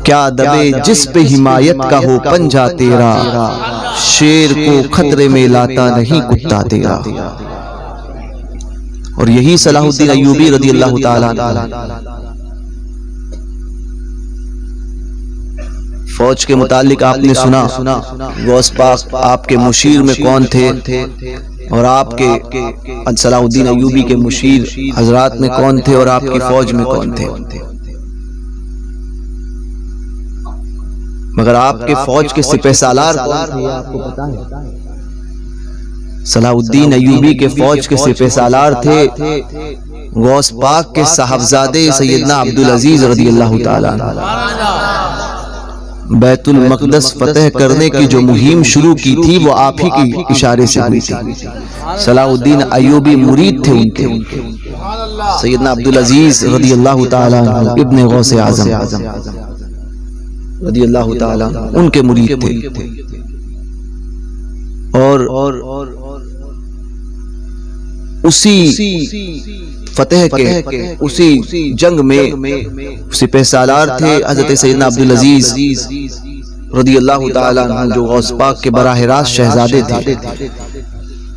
کیا دبے جس پہ حمایت کا ہو پنجہ تیرا، شیر کو خطرے میں لاتا نہیں کتا تیرا۔ اور یہی صلاح الدین ایوبی رضی اللہ تعالیٰ عنہ فوج کے متعلق آپ نے سنا غوث پاک آپ کے مشیر میں کون تھے اور آپ کے صلاح الدین ایوبی کے مشیر حضرات میں کون تھے اور آپ کی فوج میں کون تھے، مگر آپ کے فوج کے سپہ سالار کون تھے آپ کو پتا ہے؟ صلاح الدین ایوبی کے فوج کے سپہ سالار تھے غوث پاک کے صاحبزادے سیدنا عبدالعزیز رضی اللہ تعالیٰ عنہ۔ بیت المقدس فتح کرنے کی جو مہم شروع کی تھی وہ آپ ہی کی اشارے سے ہوئی تھی۔ صلاح الدین ایوبی مرید تھے ان کے، سیدنا عبدالعزیز رضی اللہ تعالیٰ عنہ ابن غوث اعظم رضی اللہ تعالیٰ عنہ ان کے مرید تھے، اور اسی فتح کے اسی جنگ میں سپہ سالار تھے حضرت سیدنا عبدالعزیز رضی اللہ تعالیٰ عنہ جو غوث پاک کے براہ راست شہزادے تھے۔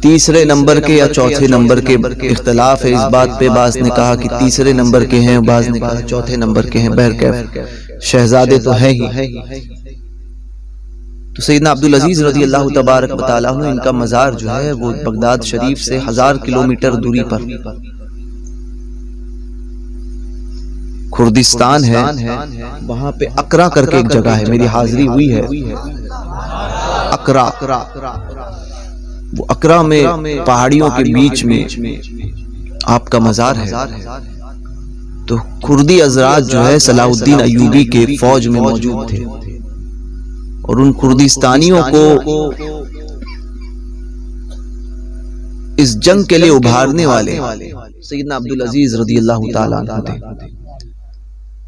تیسرے نمبر کے یا چوتھے نمبر کے اختلاف ہے اس بات پہ، بعض نے کہا کہ تیسرے نمبر کے ہیں، بعض نے کہا چوتھے نمبر کے ہیں، بہرکیف شہزادے تو ہیں ہی۔ تو سیدنا عبدالعزیز رضی اللہ تبارک و تعالیٰ عنہ ان کا مزار جو ہے وہ بغداد شریف سے 1000 کلومیٹر دوری پر کردستان ہے، وہاں پہ اقرا کر کے ایک جگہ ہے، میری حاضری ہوئی ہے اقرا۔ وہ اقرا میں پہاڑیوں کے بیچ میں آپ کا مزار ہے۔ تو کردی حضرات جو ہے صلاح الدین ایوبی کے فوج میں موجود تھے، اور ان کردستانیوں کو اس جنگ کے لیے ابھارنے والے سیدنا عبدالعزیز رضی اللہ تعالیٰ عنہ تھے۔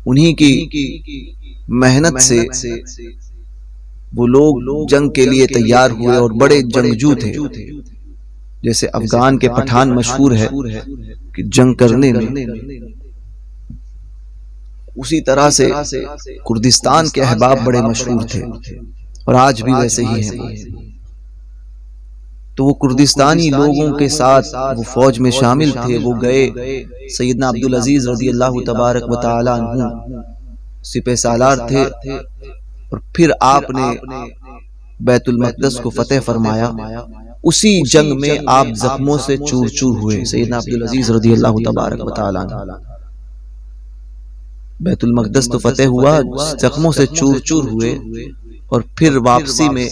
انہی کی محنت سے وہ لوگ جنگ کے لیے تیار ہوئے اور بڑے جنگجو تھے، جیسے افغان کے پٹھان مشہور ہے کہ جنگ کرنے میں، اسی طرح سے کردستان کے احباب بڑے مشہور تھے اور آج بھی ویسے ہی ہیں۔ تو وہ کردستانی لوگوں کے ساتھ وہ فوج میں شامل تھے، وہ گئے، سیدنا عبدالعزیز رضی اللہ تبارک و تعالیٰ عنہ سپہ سالار تھے، اور پھر آپ نے بیت المقدس کو فتح فرمایا۔ اسی جنگ میں آپ زخموں سے چور چور ہوئے، سیدنا عبدالعزیز رضی اللہ تبارک و تعالیٰ عنہ۔ بیت المقدس تو فتح ہوا، زخموں سے چور چور ہوئے، اور پھر واپسی میں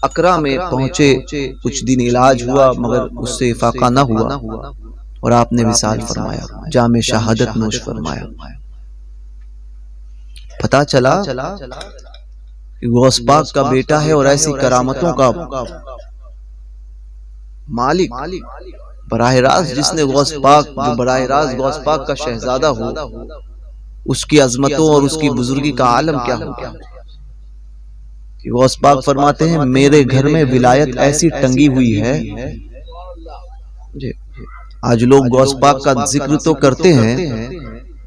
اقرا میں پہنچے، کچھ دن علاج ہوا مگر اس سے افاقہ نہ ہوا، اور آپ نے وصال فرمایا، جام شہادت نوش فرمایا۔ پتہ چلا کہ غوث پاک کا بیٹا ہے اور ایسی کرامتوں کا مالک، براہ راست جس نے غوث پاک، جو براہ راست غوث پاک کا شہزادہ ہو، اس کی عظمتوں اور اس کی بزرگی کا عالم کیا ہوگا۔ غوث پاک فرماتے ہیں میرے گھر میں ولایت ایسی ٹنگی ہوئی ہے۔ آج لوگ غوث پاک کا ذکر تو کرتے ہیں،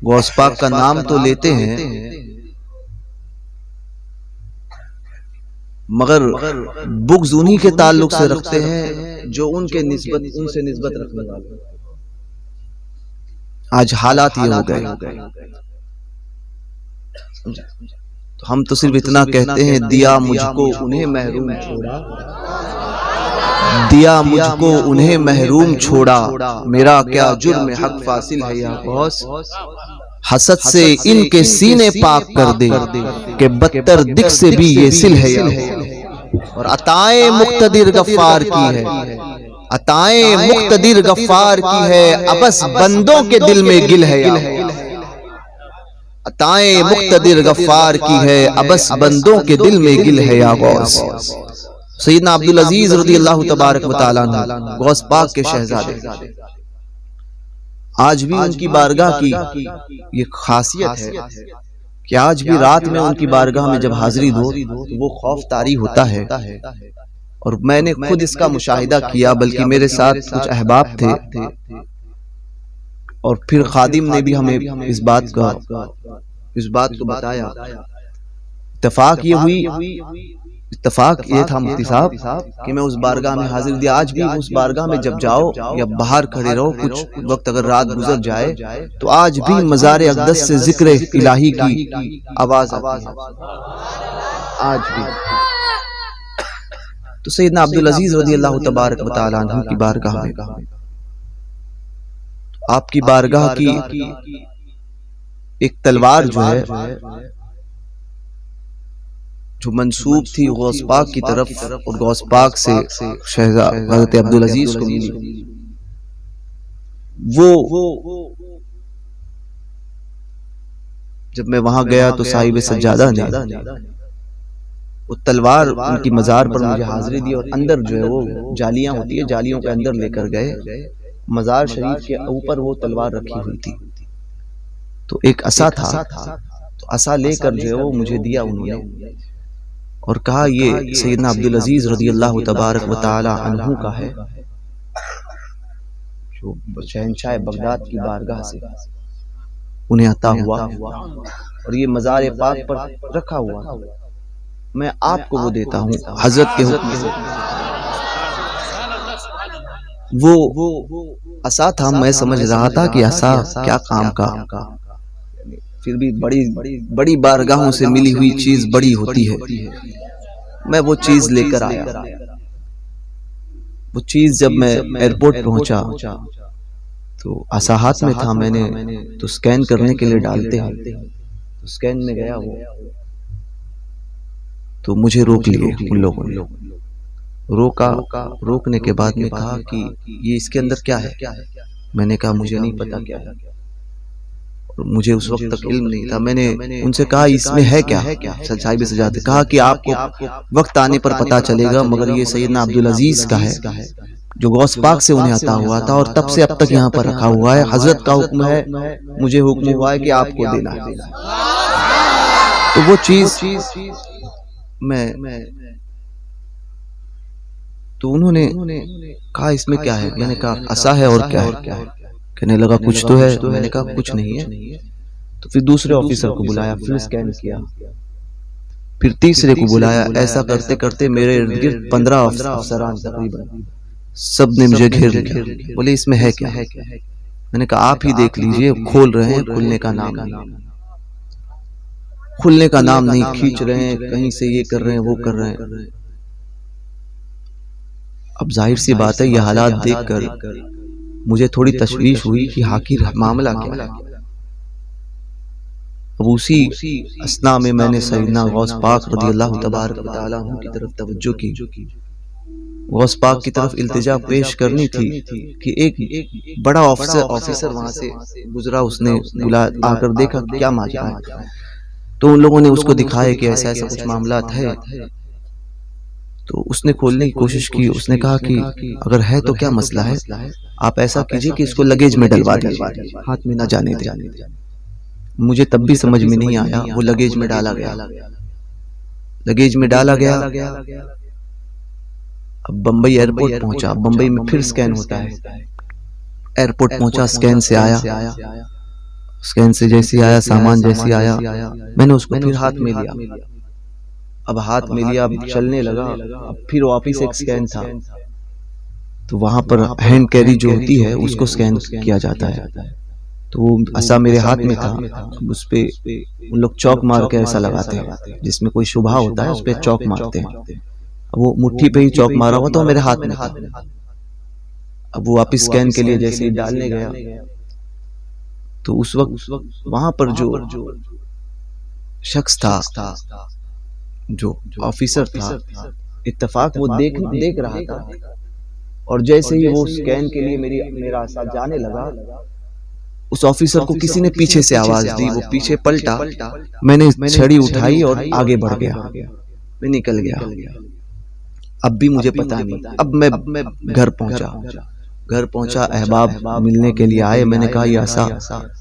غوث پاک کا نام تو لیتے ہیں، مگر بغض انہی کے تعلق سے رکھتے ہیں جو ان سے نسبت رکھنے والے۔ آج حالات یہ ہو گئے، تو ہم تو صرف اتنا کہتے ہیں دیا مجھ کو انہیں محروم چھوڑا، دیا مجھ کو انہیں محروم چھوڑا، میرا کیا جرم حق فاصل ہے یا غوث، حسد سے ان کے سینے پاک کر دے کہ بدتر دکھ سے بھی یہ سل ہے یا غوث۔ اور عطائیں مقتدر غفار کی ہے، عطائیں مقتدر غفار کی ہے، ابس بندوں کے دل میں گل ہے یا غوث۔ عطائیں مقتدر غفار کی ہے، ابس بندوں کے دل میں گل ہے یا غوث۔ سیدنا عبدالعزیز رضی اللہ تبارک و تعالیٰ عنہ غوث پاک کے شہزادے، آج بھی ان کی بارگاہ کی یہ خاصیت ہے کہ آج بھی رات میں ان کی بارگاہ میں جب حاضری دو تو وہ خوف طاری ہوتا ہے، اور میں نے خود اس کا مشاہدہ کیا، بلکہ میرے ساتھ کچھ احباب تھے، اور پھر خادم نے بھی ہمیں اس بات کو بتایا اتفاق یہ ہوئی، اتفاق یہ تھا مفتی صاحب کہ میں اس بارگاہ میں حاضر دیا. آج بھی اس بارگاہ میں جب جاؤ یا باہر کھڑے رہو کچھ وقت اگر رات گزر جائے تو آج بھی مزار اقدس سے ذکر الہی کی آواز آتی ہے آج بھی. تو سیدنا عبدالعزیز رضی اللہ تبارک و تعالی عنہ کی بارگاہ میں، آپ کی بارگاہ کی ایک تلوار جو ہے جو منسوب تھی غوث پاک کی طرف اور غوث پاک سے شہزاد حضرت عبدالعزیز کو ملی، وہ جب میں وہاں گیا تو صاحب سجادہ نے وہ تلوار ان کی مزار پر مجھے حاضری دی، اور اندر جو ہے وہ جالیاں ہوتی ہے، جالیوں کے اندر لے کر گئے. مزار شریف کے اوپر وہ تلوار رکھی ہوئی تھی. تو ایک عصا تھا، تو عصا لے کر جو ہے وہ مجھے دیا انہوں نے اور کہا یہ سیدنا عبدالعزیز رضی اللہ تبارک و تعالی عنہ کا ہے، جو شہنشاہ بغداد کی بارگاہ سے انہیں عطا ہوا، اور یہ مزار پاک پر رکھا ہوا، میں آپ کو وہ دیتا ہوں حضرت کے حکم سے. وہ عصا تھا، میں سمجھ رہا تھا کہ عصا کیا کام کا، پھر بھی بڑی بارگاہوں سے ملی ہوئی چیز بڑی ہوتی ہے. میں وہ چیز لے کر آیا. وہ چیز جب میں ایئرپورٹ پہنچا تو عصا ہاتھ میں تھا، میں نے تو سکین کرنے کے لیے ڈالتے ہیں، تو سکین میں گیا وہ، تو مجھے روک لیے ان لوگوں نے. روکنے کے بعد میں کہا کہ یہ اس کے اندر کیا ہے. میں نے کہا مجھے نہیں پتا کیا ہے، مجھے اس وقت تک علم نہیں تھا. میں نے ان سے کہا اس میں ہے کیا. صاحب سجاد نے کہا کہ آپ کو وقت آنے پر پتا چلے گا، مگر یہ سیدنا عبدالعزیز کا ہے جو غوث پاک سے انہیں عطا ہوا تھا، اور تب سے اب تک یہاں پر رکھا ہوا ہے. حضرت کا حکم ہے، مجھے حکم ہوا ہے کہ آپ کو دینا ہے. تو وہ چیز میں تو انہوں نے کہا اس میں کیا ہے. میں نے کہا عصا ہے اور کیا ہے. کہنے لگا کچھ تو ہے. میں نے کہا کچھ نہیں ہے. تو پھر دوسرے آفیسر کو بلایا، پھر سکین کیا، پھر تیسرے کو بلایا. ایسا کرتے کرتے میرے ارد گرد 15 افسران تقریباً سب نے مجھے گھیر لیا. بولے اس میں ہے کیا. میں نے کہا آپ ہی دیکھ لیجئے. کھول رہے ہیں، کھلنے کا نام نہیں، کھلنے کا نام نہیں. کھینچ رہے ہیں، کہیں سے یہ کر رہے ہیں، وہ کر رہے ہیں. اب ظاہر سی بات ہے یہ حالات دیکھ کر مجھے تھوڑی تشویش ہوئی کہ حاکر معاملہ کیا ہے. اب اسی اثناء میں نے سیدنا غوث پاک رضی اللہ تبارک و تعالی عنہ کی طرف توجہ کی. غوث پاک کی طرف التجا پیش کرنی تھی کہ ایک بڑا آفیسر وہاں سے گزرا. اس نے آ کر دیکھا کیا ماجرا ہے. تو ان لوگوں نے اس کو دکھایا کہ ایسا ایسا کچھ معاملات ہے. تو اس نے کھولنے کی کوشش کی. اس نے کہا کہ اگر ہے تو کیا مسئلہ ہے، آپ ایسا کیجئے کہ اس کو لگیج میں ڈلوا دیجئے، ہاتھ میں نہ جانے دیں. مجھے تب بھی سمجھ میں نہیں آیا. وہ لگیج میں ڈالا گیا. لگیج میں ڈالا گیا. اب بمبئی ایئرپورٹ پہنچا. بمبئی میں پھر سکین ہوتا ہے. ایئرپورٹ پہنچا، سکین سے آیا. سکین سے جیسے آیا، سامان جیسے آیا، میں نے اس کو پھر ہاتھ میں لیا. اب ہاتھ میں لیا، اب چلنے لگا. اب پھر واپس ایک سکین تھا. تو وہاں پر ہینڈ کیری جو ہوتی ہے اس کو سکین کیا جاتا ہے. تو وہ عصا میرے ہاتھ میں تھا. اس پہ ان لوگ چوک مار کے ایسا لگاتے ہیں، جس میں کوئی شبہ ہوتا ہے اس پہ چوک مارتے ہیں. وہ مٹھی پہ ہی چوک مارا ہوا تو میرے ہاتھ میں تھا. اب وہ واپس سکین کے لیے جیسے ہی ڈالنے گیا تو اس وقت وہاں پر جو شخص تھا، جو آفیسر تھا، اتفاق وہ دیکھ رہا تھا. اور جیسے ہی وہ سکین کے لیے میرا عصا جانے لگا، اس آفیسر کو کسی نے پیچھے سے آواز دی. وہ پیچھے پلٹا. میں نے چھڑی اٹھائی اور آگے بڑھ گیا. میں نکل گیا. اب بھی مجھے پتا نہیں. اب میں گھر پہنچا. احباب ملنے کے لیے آئے. میں نے کہا یہ عصا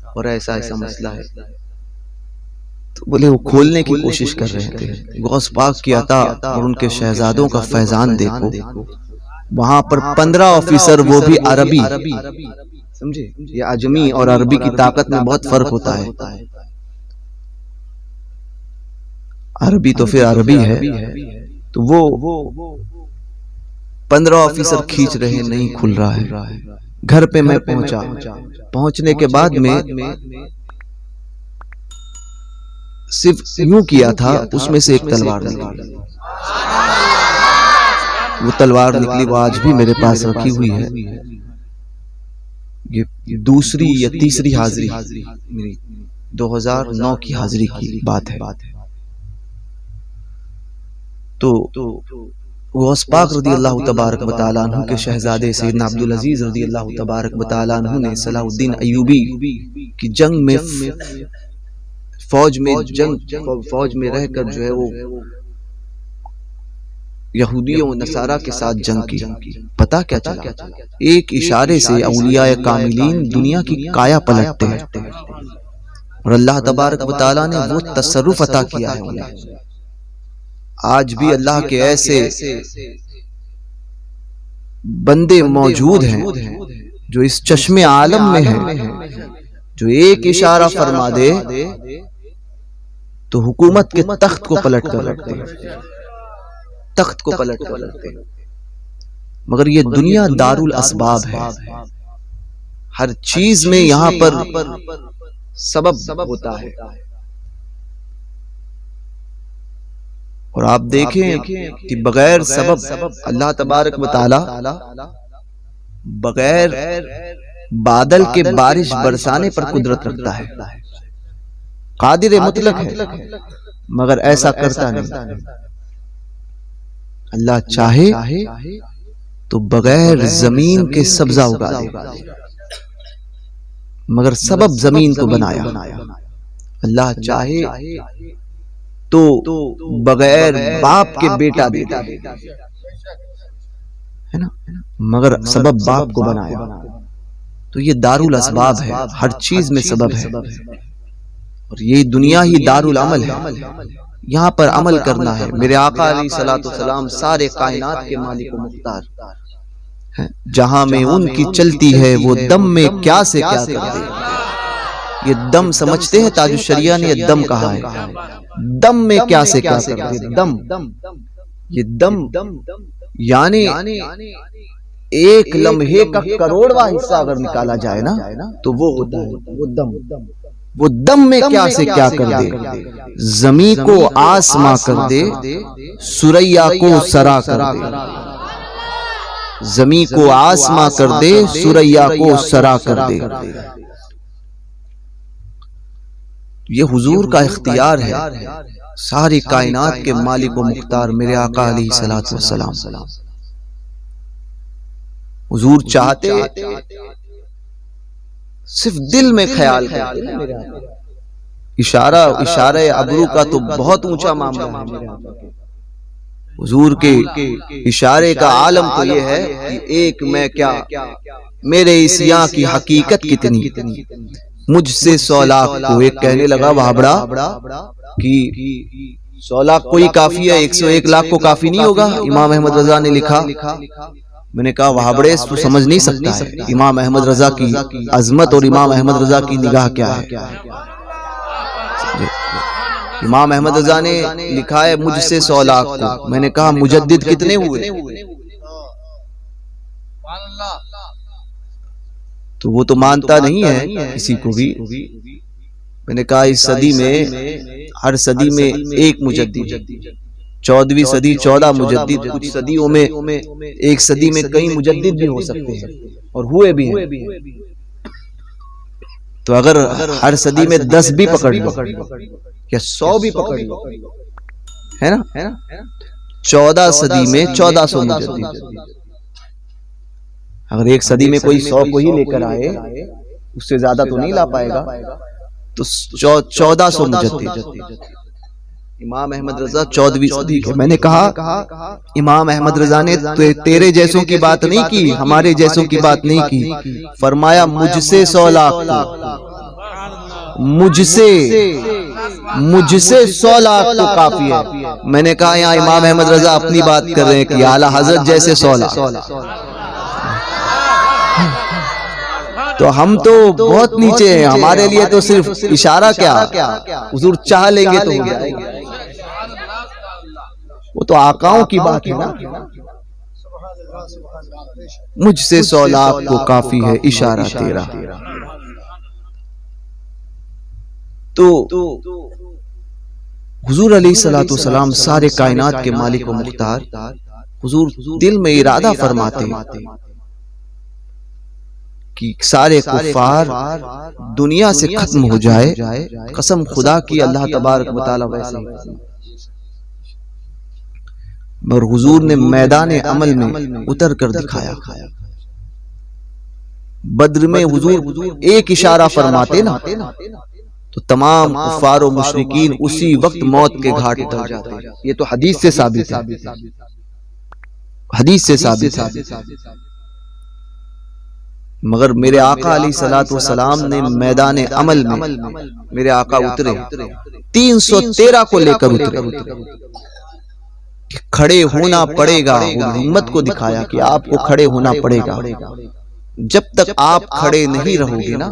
اور ایسا ایسا مسئلہ ہے. تو بولے وہ کھولنے کی کوشش کر رہے تھے. غوث پاک کی عطا اور ان کے شہزادوں کا فیضان دیکھو. وہاں پر 15 آفیسر، وہ بھی عربی. سمجھے، یہ عجمی اور عربی کی طاقت میں بہت فرق ہوتا ہے. عربی تو پھر عربی ہے. تو وہ 15 آفیسر کھینچ رہے، نہیں کھل رہا ہے. گھر پہ میں پہنچا. پہنچنے کے بعد میں صرف یوں کیا تھا، اس میں سے ایک تلوار نکلی. وہ تلوار نکلی، وہ آج بھی میرے پاس رکھی ہوئی ہے. یہ دوسری یا تیسری حاضری میری 2009 کی حاضری کی بات ہے. تو غوث پاک رضی اللہ تبارک و تعالیٰ عنہ کے شہزادے سیدنا عبدالعزیز رضی اللہ تبارک و تعالیٰ عنہ نے صلاح الدین ایوبی کی جنگ میں فوج میں رہ کر جو ہے وہ یہودیوں و نصارہ کے ساتھ جنگ کی. پتہ کیا چلا؟ ایک اشارے سے اولیاء کاملین دنیا کی کایا پلٹتے ہیں، اور اللہ تبارک و تعالیٰ نے وہ تصرف عطا کیا ہے انہیں. آج بھی اللہ کے ایسے بندے موجود ہیں جو اس چشمے عالم میں ہیں، جو ایک اشارہ فرما دے تو حکومت کے تخت کو پلٹ کر رکھتے ہیں، تخت کو پلٹ کر رکھتے ہیں. مگر یہ دنیا دار الاسباب ہے. ہر چیز میں یہاں پر سبب ہوتا ہے. اور آپ دیکھیں کہ بغیر سبب اللہ تبارک و تعالی بغیر بادل کے بارش برسانے پر قدرت رکھتا ہے. قادر مطلق ہے، مگر ایسا کرتا نہیں. اللہ چاہے تو بغیر زمین کے سبزہ اگا دے، مگر سبب زمین کو بنایا. اللہ چاہے تو بغیر باپ کے بیٹا دے دے، ہے نا، مگر سبب باپ کو بنایا. تو یہ دار الاسباب ہے، ہر چیز میں سبب ہے. اور یہ دنیا ہی دار العمل ہے، یہاں پر عمل کرنا ہے. میرے آقا علیہ الصلوۃ والسلام سارے کائنات کے مالک و مختار ہیں. جہاں میں ان کی چلتی ہے وہ دم میں کیا سے کیا کر دے. یہ دم سمجھتے ہیں؟ تاج الشریعہ نے یہ دم کہا ہے. دم میں کیا سے کیا کر دے. دم، یہ دم یعنی ایک لمحے کا کروڑواں حصہ اگر نکالا جائے نا تو وہ ہوتا ہے وہ دم. وہ دم میں کیا سے کیا کر دے. زمین کو آسماں کر دے، سریا کو سرا کر دے. زمین کو آسماں کر دے، سریا کو سرا کر دے. یہ حضور کا اختیار ہے. ساری کائنات کے مالک و مختار میرے آقا علیہ الصلوۃ والسلام. حضور چاہتے صرف دل میں خیال کرتے. اشارہ ابرو کا تو بہت اونچا معاملہ ہے. حضور کے اشارے کا عالم تو یہ ہے کہ ایک میں کیا، میرے اس یاں کی حقیقت کتنی. مجھ سے 100 لاکھ کو ایک کہنے لگا وہابڑا کہ 100 لاکھ کوئی کافی ہے، 101 لاکھ کو کافی نہیں ہوگا. امام احمد رضا نے لکھا. میں نے کہا وہابڑے تو سمجھ نہیں سکتا ہے امام احمد رضا کی عظمت اور امام احمد رضا کی نگاہ کیا ہے. امام احمد رضا نے لکھا ہے مجھ سے 100 لاکھ کو. میں نے کہا مجدد کتنے ہوئے؟ تو وہ تو مانتا نہیں ہے کسی کو بھی. میں نے کہا اس صدی میں ہر صدی میں ایک مجدد، 14ویں صدی 14 مجدد، کچھ صدیوں میں ایک صدی میں کئی مجدد بھی ہو سکتے ہیں اور ہوئے بھی ہیں. تو اگر ہر صدی میں 10 بھی پکڑ لو یا 100 بھی پکڑ لو، ہے نا، 14 صدی میں 1400 مجدد. اگر ایک صدی میں کوئی 100 کو ہی لے کر آئے، اس سے زیادہ تو نہیں لا پائے گا. تو 1400 مجدد. امام احمد رضا 14ویں صدی کے. میں نے کہا امام احمد رضا نے تیرے جیسوں کی بات نہیں کی، ہمارے جیسوں کی بات نہیں کی. فرمایا مجھ سے 100 لاکھ، مجھ سے 100 لاکھ تو کافی ہے. میں نے کہا یہاں امام احمد رضا اپنی بات کر رہے ہیں کہ اعلیٰ حضرت جیسے 100 لاکھ. تو ہم تو بہت نیچے ہیں. ہمارے لیے تو صرف اشارہ کیا، حضور چاہ لیں گے تو ہو جائے گا. وہ تو آقاؤں کی بات ہے نا. مجھ سے 100 لاکھ کو کافی ہے اشارہ تیرا. تو حضور علیہ الصلوۃ والسلام سارے کائنات کے مالک و مختار، حضور دل میں ارادہ فرماتے کہ سارے کفار دنیا سے ختم ہو جائے. قسم خدا کی اللہ تبارک و تعالی ویسے مگر حضور نے میدان عمل میں اتر کر دکھایا. بدر میں حضور ایک اشارہ فرماتے نا تو تمام کفار و مشرکین اسی وقت موت کے گھاٹ اتر جاتے. یہ تو حدیث سے ثابت ہے، حدیث سے ثابت ہے. مگر میرے آقا علیہ الصلوۃ والسلام نے میدان عمل میں میرے آقا اترے، 313 کو لے کر اترے. کھڑے ہونا پڑے گا. امت کو دکھایا کہ آپ کو کھڑے ہونا پڑے گا. جب تک آپ کھڑے نہیں رہو گے نا،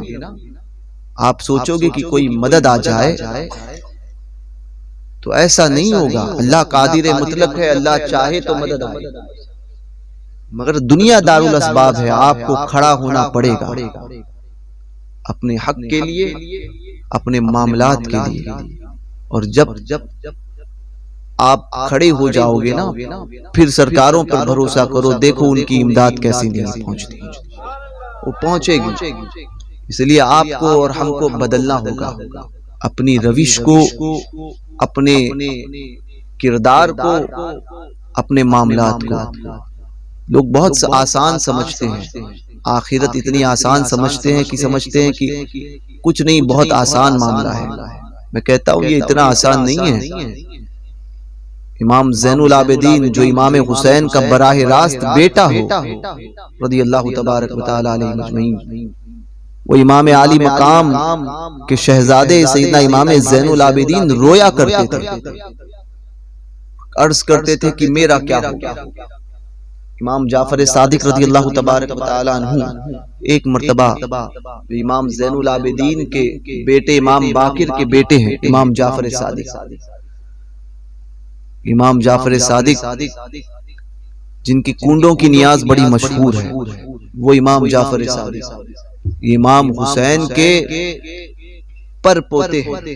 آپ سوچو گے کہ کوئی مدد آ جائے تو ایسا نہیں ہوگا. اللہ قادر مطلق ہے، اللہ چاہے تو مدد آئے، مگر دنیا دارالاسباب ہے. آپ کو کھڑا ہونا پڑے گا اپنے حق کے لیے، اپنے معاملات کے لیے. اور جب آپ کھڑے ہو جاؤ گے نا، پھر سرکاروں پر بھروسہ کرو، دیکھو ان کی امداد کیسی نہیں پہنچتی. وہ پہنچے گی. اس لیے آپ کو اور ہم کو بدلنا ہوگا، اپنی روش کو، اپنے کردار کو، اپنے معاملات کو. لوگ بہت آسان سمجھتے ہیں، آخرت اتنی آسان سمجھتے ہیں کہ کچھ نہیں، بہت آسان معاملہ ہے. میں کہتا ہوں یہ اتنا آسان نہیں ہے. امام زین العابدین جو امام حسین کا براہ راست بیٹا ہو رضی اللہ تبارک و تعالی علیہ مجمعین، وہ امام عالی مقام کے شہزادے سیدنا امام زین العابدین رویا کرتے تھے، عرض کرتے تھے کہ میرا کیا ہوگا. امام جعفر صادق رضی اللہ تبارک و تعالی عنہ ایک مرتبہ امام زین العابدین کے بیٹے امام باقر کے بیٹے ہیں امام جعفر صادق، امام جعفر صادق جن کی کنڈوں کی نیاز بڑی مشہور ہے، وہ امام جعفر صادق امام حسین کے پر پوتے ہیں،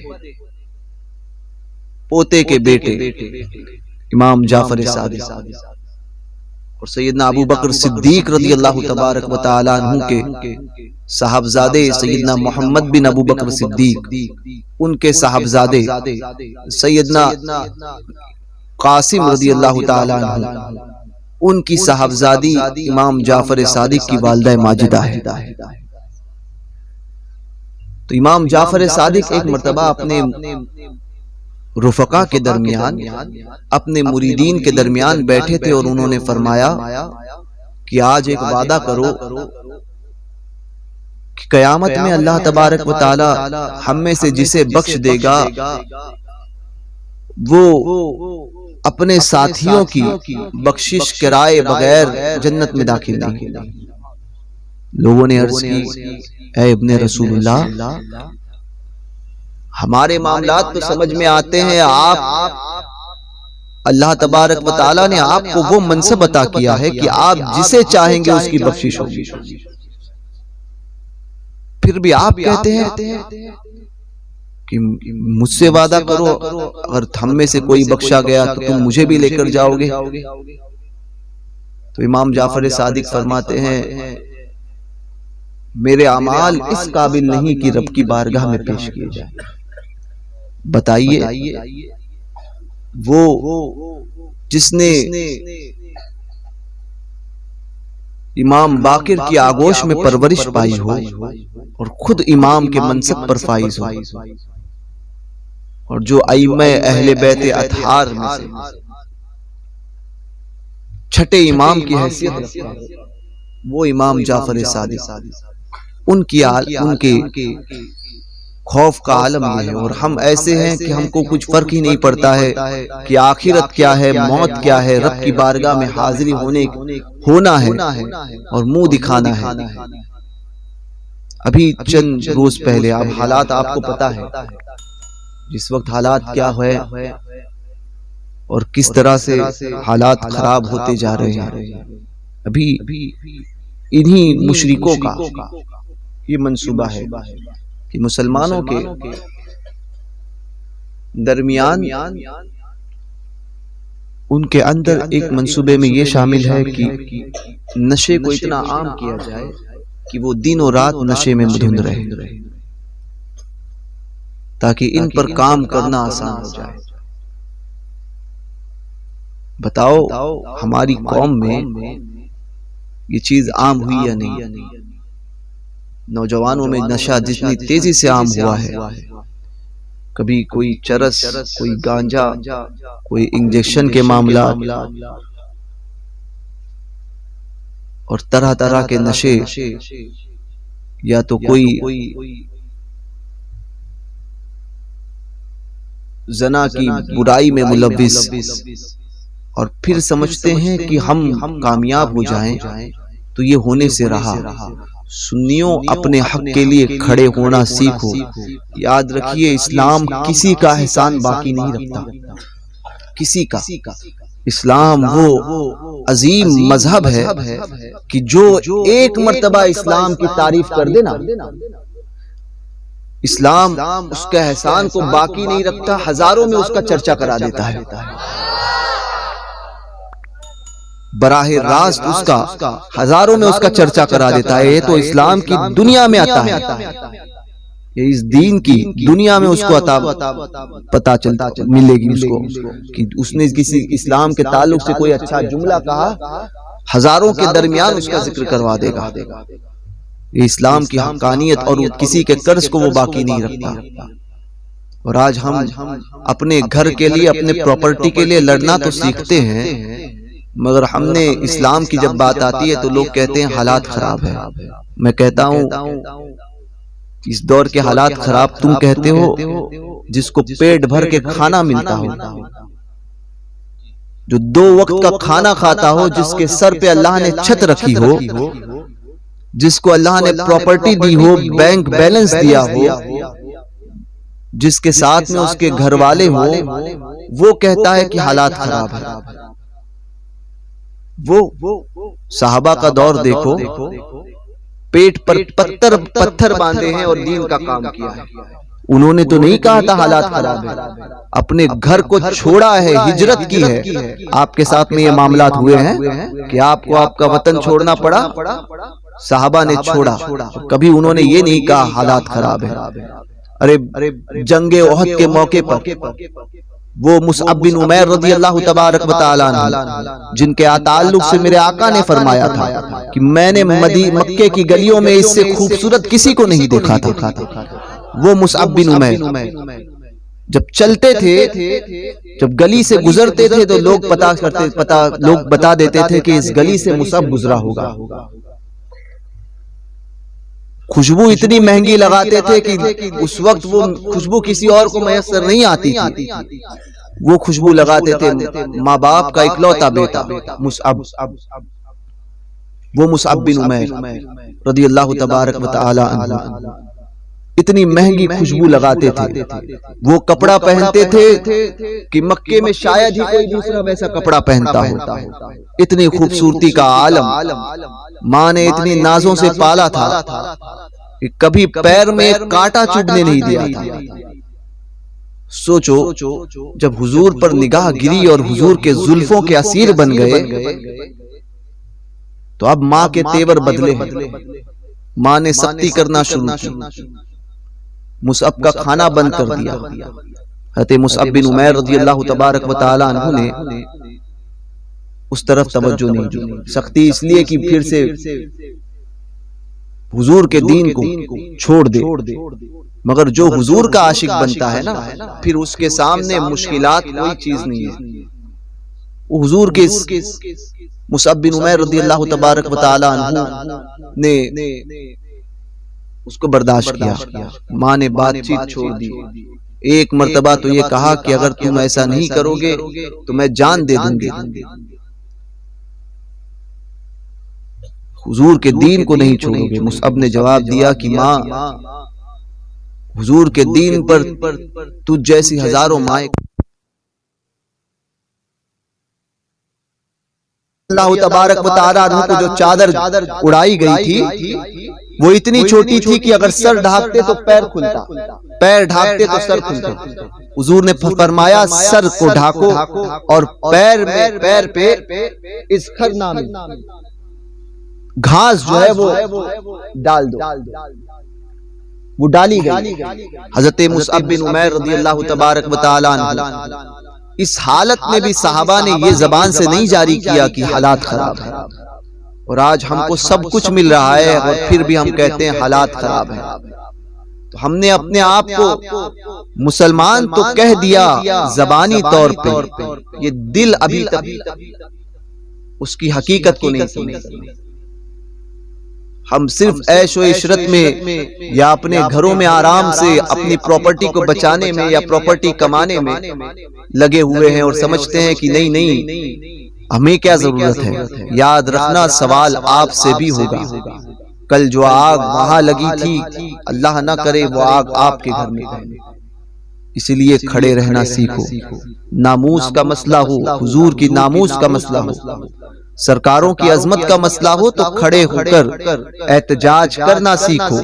پوتے کے بیٹے امام جعفر صادق. اور سیدنا ابو بکر صدیق رضی اللہ تبارک و تعالی عنہ کے صاحبزادے سیدنا محمد بن ابو بکر صدیق، ان کے صاحبزادے سیدنا قاسم رضی اللہ تعالی عنہ، ان کی صاحبزادی امام جعفر صادق کی والدہ ماجدہ ہے. تو امام جعفر صادق ایک مرتبہ اپنے رفقا کے درمیان، اپنے مریدین کے درمیان بیٹھے تھے اور انہوں نے فرمایا کہ آج ایک وعدہ کرو کہ قیامت میں اللہ تبارک و تعالی ہم میں سے جسے بخش دے گا وہ اپنے ساتھیوں کی بخشش کرائے بغیر جنت میں داخل نہیں. لوگوں نے عرض کی اے ابن رسول اللہ، ہمارے معاملات تو سمجھ میں آتے ہیں، آپ اللہ تبارک و تعالی نے آپ کو وہ منصب عطا کیا ہے کہ آپ جسے چاہیں گے اس کی بخشش ہوگی، پھر بھی آپ کہتے ہیں کہ مجھ سے وعدہ کرو اگر ہم میں سے کوئی بخشا گیا تو تم مجھے بھی لے کر جاؤ گے. تو امام جعفر صادق فرماتے ہیں میرے اعمال اس قابل نہیں کہ رب کی بارگاہ میں پیش کیے جائیں. بتائیے وہ جس نے امام باقر کی آغوش میں پرورش پائی ہو اور خود امام کے منصب پر فائز ہو، اور جو ائمہ اہل بیت اطہار میں سے چھٹے امام کی حیثیت رکھتا ہے وہ امام جعفر صادق. ان کے خوف کا عالم یہ ہے، اور ہم ایسے ہیں کہ ہم کو کچھ فرق ہی نہیں پڑتا ہے کہ آخرت کیا ہے، موت کیا ہے، رب کی بارگاہ میں حاضری ہونا ہے اور منہ دکھانا ہے. ابھی چند روز پہلے اب حالات آپ کو پتا ہے، جس وقت حالات کیا ہے، اور کس طرح سے حالات خراب ہوتے جا رہے ہیں۔ ابھی انہی مشرکوں کا یہ منصوبہ ہے کہ مسلمانوں کے درمیان ان کے اندر ایک منصوبے میں یہ شامل ہے کہ نشے کو اتنا عام کیا جائے کہ وہ دن و رات نشے میں مدھند رہے، تاکہ ان پر کام کرنا آسان ہو جائے۔ بتاؤ ہماری قوم میں یہ چیز عام ہوئی یا نہیں؟ نوجوانوں میں نشہ جتنی تیزی سے عام ہوا ہے، کبھی کوئی چرس، کوئی گانجا، کوئی انجیکشن کے معاملات اور طرح طرح کے نشے، یا تو کوئی زنا کی برائی میں ملوث، اور پھر سمجھتے ہیں کہ ہم کامیاب ہو جائیں تو یہ ہونے سے رہا۔ سنیوں اپنے حق کے لیے کھڑے ہونا سیکھو۔ یاد رکھیے اسلام کسی کا احسان باقی نہیں رکھتا، کسی کا۔ اسلام وہ عظیم مذہب ہے کہ جو ایک مرتبہ اسلام کی تعریف کر دے نا، اسلام اس کے احسان کو باقی نہیں رکھتا، ہزاروں میں اس کا چرچا کرا دیتا ہے، براہ راست اس کا ہزاروں میں اس کا چرچا کرا دیتا ہے۔ یہ تو اسلام کی دنیا میں آتا ہے، یہ اس دین کی دنیا میں اس کو پتا چلتا ملے گی اس کو کہ اس نے کسی اسلام کے تعلق سے کوئی اچھا جملہ کہا، ہزاروں کے درمیان اس کا ذکر کروا دے گا۔ یہ اسلام کی حقانیت اور کسی کے قرض کو وہ باقی نہیں رکھتا۔ اور آج ہم اپنے گھر کے لیے، اپنے پراپرٹی کے لیے لڑنا تو سیکھتے ہیں، مگر ہم نے اسلام کی جب بات آتی ہے تو لوگ کہتے ہیں حالات خراب ہے۔ میں کہتا ہوں اس دور کے حالات خراب تم کہتے ہو جس کو پیٹ بھر کے کھانا ملتا ہو، جو 2 وقت کا کھانا کھاتا ہو، جس کے سر پہ اللہ نے چھت رکھی ہو، جس کو اللہ نے پراپرٹی دی ہو، بینک بیلنس دیا ہو، جس کے ساتھ میں اس کے گھر والے ہو، وہ کہتا ہے کہ حالات خراب ہے۔ وہ صحابہ کا دور دیکھو، پیٹ پر پتھر باندھے ہیں اور دین کا کام کیا ہے۔ انہوں نے تو نہیں کہا تھا حالات خراب ہے، اپنے گھر کو چھوڑا ہے، ہجرت کی ہے۔ آپ کے ساتھ میں یہ معاملات ہوئے ہیں کہ آپ کو آپ کا وطن چھوڑنا پڑا؟ صحابہ نے چھوڑا، کبھی انہوں نے یہ نہیں کہا حالات خراب ہے۔ ارے جنگ احد کے موقع پر وہ مصعب بن عمیر رضی اللہ تبارک و تعالی عنہ، جن کے تعلق سے میرے آقا نے فرمایا تھا کہ میں نے مکے کی گلیوں میں اس سے خوبصورت کسی کو نہیں دیکھا تھا، وہ مصعب بن عمیر جب چلتے تھے، جب گلی سے گزرتے تھے تو لوگ لوگ بتا دیتے تھے کہ اس گلی سے مصعب گزرا ہوگا۔ خوشبو اتنی مہنگی لگاتے تھے کہ اس وقت وہ خوشبو کسی اور کو میسر نہیں آتی تھی، وہ خوشبو لگاتے تھے ماں باپ کا اکلوتا بیٹا مصعب، وہ مصعب بن عمیر رضی اللہ تبارک و تعالی عنہ، اتنی مہنگی خوشبو لگاتے تھے۔ وہ کپڑا پہنتے تھے کہ مکے میں شاید ہی کوئی دوسرا ویسا کپڑا پہنتا ہو، اتنی خوبصورتی کا عالم۔ ماں نے اتنی نازوں سے پالا تھا کہ کبھی پیر میں کانٹا چبھنے نہیں دیا تھا۔ سوچو جب حضور پر نگاہ گری اور حضور کے زلفوں کے اسیر بن گئے تو اب ماں کے تیور بدلے ہیں، ماں نے سختی کرنا شروع کی، مصعب کا کھانا بند کر دیا۔ حضرت مصعب بن عمیر رضی اللہ تبارک و تعالی عنہ نے اس طرف توجہ نہیں دی، سختی اس لیے کہ پھر سے حضور کے دین کو چھوڑ دے۔ مگر جو حضور کا عاشق بنتا ہے نا، پھر اس کے سامنے مشکلات کوئی چیز نہیں ہے۔ وہ حضور کے مصعب بن عمیر رضی اللہ تبارک و تعالی عنہ نے اس کو برداشت کیا۔ ماں نے بات چیت چھوڑ دی، ایک مرتبہ تو یہ کہا کہ اگر تم ایسا نہیں کرو گے تو میں جان دے دوں گی۔ حضور کے دین کو نہیں چھوڑو گے؟ مصعب نے جواب دیا کہ ماں، حضور کے دین پر تجھ جیسی ہزاروں مائیں اللہ تبارک و تعالیٰ عنہ کو جو چادر اڑائی گئی تھی وہ اتنی چھوٹی تھی کہ اگر سر ڈھانپتے تو پیر کھلتا، پیر ڈھانپتے تو سر کھلتا۔ حضور نے فرمایا سر کو ڈھانکو اور پیر پہ اسخر نامی گھاس جو ہے وہ ڈال دو، وہ ڈالی گئی۔ حضرت مصعب بن عمیر رضی اللہ تبارک و تعالیٰ عنہ اس حالت میں بھی صحابہ نے یہ زبان سے نہیں جاری کیا کہ حالات خراب ہیں، اور آج ہم کو سب کچھ مل رہا ہے اور پھر بھی ہم کہتے ہیں حالات خراب ہیں۔ تو ہم نے اپنے آپ کو مسلمان تو کہہ دیا زبانی طور پہ، یہ دل ابھی تک اس کی حقیقت کو نہیں سمجھتا۔ ہم صرف عیش و عشرت میں یا اپنے گھروں میں آرام سے اپنی پراپرٹی کو بچانے میں یا پراپرٹی کمانے میں لگے ہوئے ہیں اور سمجھتے ہیں کہ نہیں ہمیں کیا ضرورت ہے۔ یاد رکھنا سوال آپ سے بھی ہوگا، کل جو آگ وہاں لگی تھی اللہ نہ کرے وہ آگ آپ کے گھر میں لگے۔ اسی لیے کھڑے رہنا سیکھو، ناموس کا مسئلہ ہو، حضور کی ناموس کا مسئلہ ہو، سرکاروں کی عظمت کا مسئلہ ہو تو کھڑے ہو کر احتجاج کرنا سیکھو،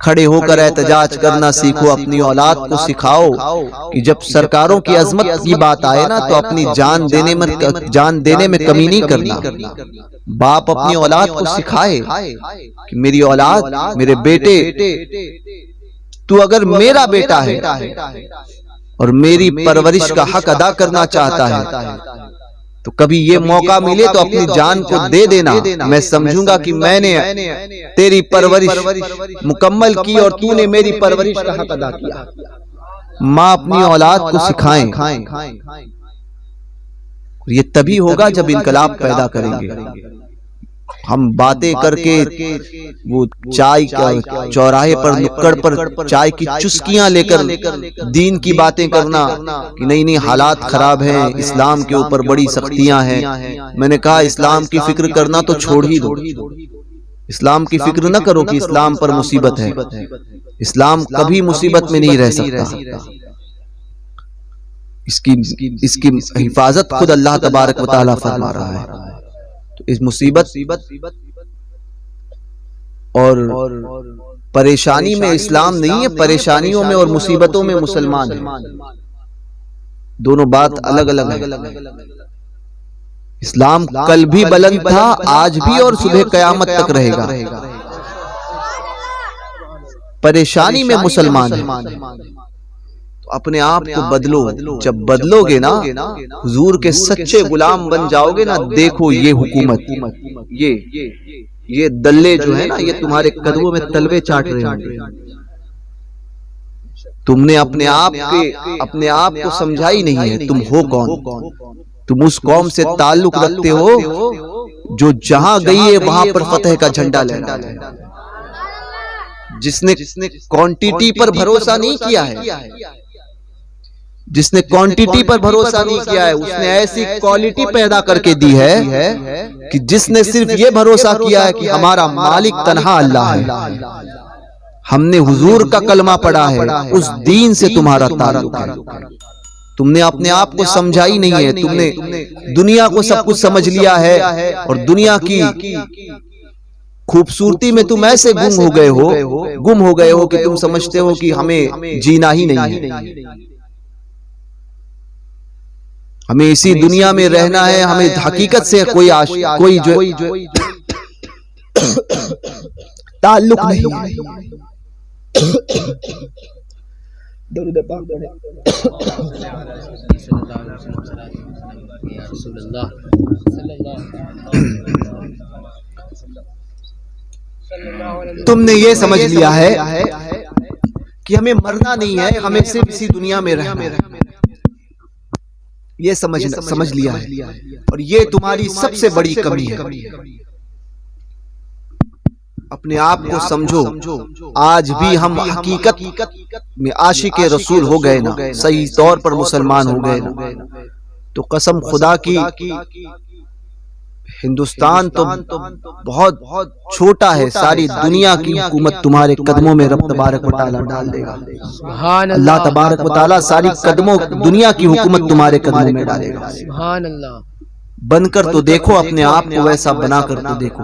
کھڑے ہو کر احتجاج کرنا سیکھو۔ اپنی اولاد کو سکھاؤ کہ جب سرکاروں کی عظمت کی بات آئے نا تو اپنی جان دینے میں کمی نہیں کرنا۔ باپ اپنی اولاد کو سکھائے کہ میری اولاد، میرے بیٹے، تو اگر میرا بیٹا ہے اور میری پرورش کا حق ادا کرنا چاہتا ہے تو کبھی یہ موقع ملے تو اپنی جان کو دے دینا، میں سمجھوں گا کہ میں نے تیری پرورش مکمل کی اور تو نے میری پرورش کا حق ادا کیا۔ ماں اپنی اولاد کو سکھائیں، یہ تبھی ہوگا جب انقلاب پیدا کریں گے۔ ہم باتیں کر کے وہ چائے چوراہے پر نکڑ پر چائے کی چسکیاں لے کر دین کی باتیں کرنا کہ نہیں حالات خراب ہیں، اسلام کے اوپر بڑی سختیاں ہیں۔ میں نے کہا اسلام کی فکر کرنا تو چھوڑ ہی دو، اسلام کی فکر نہ کرو کہ اسلام پر مصیبت ہے۔ اسلام کبھی مصیبت میں نہیں رہ سکتا، اس کی حفاظت خود اللہ تبارک و تعالیٰ فرما رہا ہے۔ تو اس مصیبت اور پریشانی میں اسلام نہیں ہے، پریشانیوں میں اور مصیبتوں میں مسلمان ہیں، دونوں بات الگ الگ ہیں۔ اسلام کل بھی بلند تھا، آج بھی اور صبح قیامت تک رہے گا۔ پریشانی میں مسلمان ہیں، اپنے آپ کو بدلو، جب بدلو گے نا حضور کے سچے غلام بن جاؤ گے نا، دیکھو یہ حکومت، یہ دلے جو ہے نا یہ تمہارے قدموں میں تلوے چاٹ رہے ہوں گے۔ تم نے اپنے آپ کو سمجھا ہی نہیں ہے تم ہو کون۔ تم اس قوم سے تعلق رکھتے ہو جو جہاں گئی ہے وہاں پر فتح کا جھنڈا لہرا ہے، جس نے کوانٹٹی پر بھروسہ نہیں کیا ہے، جس نے کوانٹٹی پر بھروسہ نہیں کیا ہے، اس نے ایسی کوالٹی پیدا کر کے دی ہے کہ جس نے صرف یہ بھروسہ کیا ہے کہ ہمارا مالک تنہا اللہ ہے، ہم نے حضور کا کلمہ پڑھا ہے، اس دین سے تمہارا تعلق ہے۔ تم نے اپنے آپ کو سمجھا ہی نہیں ہے، تم نے دنیا کو سب کچھ سمجھ لیا ہے اور دنیا کی خوبصورتی میں تم ایسے گم ہو گئے ہو کہ تم سمجھتے ہو کہ ہمیں جینا ہی نہیں ہے، ہمیں اسی دنیا میں رہنا ہے، ہمیں حقیقت سے کوئی تعلق نہیں ہے۔ درود پاک پڑھیں۔ تم نے یہ سمجھ لیا ہے کہ ہمیں مرنا نہیں ہے، ہمیں صرف اسی دنیا میں رہنا ہے، یہ سمجھ لیا ہے، اور یہ تمہاری سب سے بڑی کمی ہے۔ اپنے آپ کو سمجھو، آج بھی ہم حقیقت میں عاشق رسول ہو گئے نا، صحیح طور پر مسلمان ہو گئے نا، تو قسم خدا کی ہندوستان تو بہت چھوٹا ہے، ساری دنیا کی حکومت تمہارے قدموں میں رب تبارک و تعالیٰ ڈال دے گا۔ اللہ تبارک و تعالیٰ ساری دنیا کی حکومت تمہارے قدموں میں ڈالے گا۔ سبحان اللہ۔ بن کر تو دیکھو، اپنے آپ کو ویسا بنا کر تو دیکھو،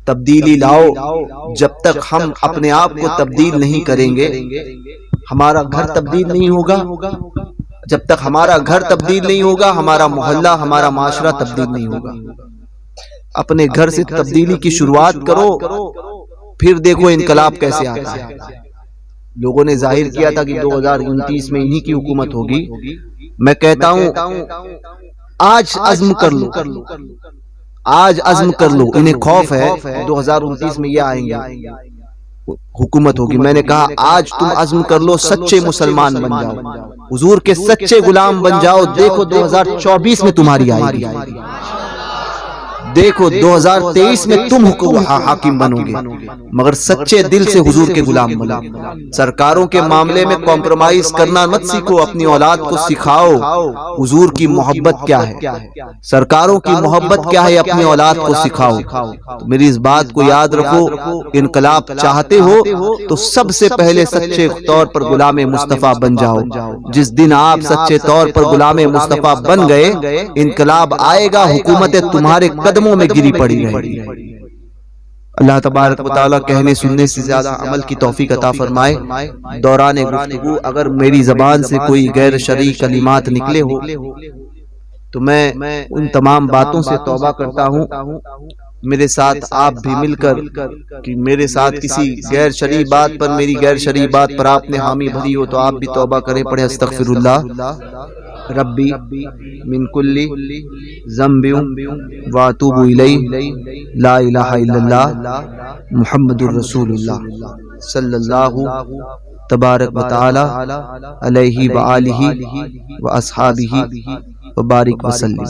تبدیلی لاؤ۔ جب تک ہم اپنے آپ کو تبدیل نہیں کریں گے، ہمارا گھر تبدیل نہیں ہوگا۔ جب تک ہمارا گھر تبدیل نہیں ہوگا، ہمارا محلہ، ہمارا معاشرہ تبدیل نہیں ہوگا۔ اپنے گھر سے تبدیلی کی شروعات کرو، پھر دیکھو انقلاب کیسے آتا ہے۔ لوگوں نے ظاہر کیا تھا کہ 2029 میں انہی کی حکومت ہوگی۔ میں کہتا ہوں آج عزم کر لو، آج عزم کر لو۔ انہیں خوف ہے 2029 میں یہ آئیں گے، حکومت ہوگی۔ میں نے کہا آج تم عزم کر لو، سچے مسلمان بن جاؤ، حضور کے سچے غلام بن جاؤ۔ دیکھو 2024 میں تمہاری آئے گی، دیکھو 2023 میں تم حاکم بنو گے، مگر سچے دل سے حضور کے غلام بنو۔ سرکاروں کے معاملے میں کمپرومائز کرنا مت سیکھو، اپنی اولاد کو سکھاؤ حضور کی محبت کیا ہے، سرکاروں کی محبت کیا ہے، اپنی اولاد کو سکھاؤ۔ تو میری اس بات کو یاد رکھو، انقلاب چاہتے ہو تو سب سے پہلے سچے طور پر غلام مصطفیٰ بن جاؤ۔ جس دن آپ سچے طور پر غلام مصطفیٰ بن گئے، انقلاب آئے گا، حکومتیں تمہارے قدموں میں گری پڑی رہے گی۔ اللہ تبارک و تعالیٰ کہنے سننے سے زیادہ عمل کی توفیق عطا فرمائے۔ دوران گفتگو اگر میری زبان سے کوئی غیر شرعی کلمات نکلے ہو تو میں ان تمام باتوں سے توبہ کرتا ہوں۔ میرے ساتھ آپ بھی مل کر کہ میرے ساتھ کسی غیر شرعی بات پر، میری غیر شرعی بات پر آپ نے حامی بھری ہو تو آپ بھی توبہ کریں، پڑھیں استغفر اللہ ربی من کل ذنب واتوب الیہ، لا الہ الا اللہ محمد الرسول اللہ صلی اللہ تبارک و تعالی علیہ وآلہ واصحابہ وبارک وسلم۔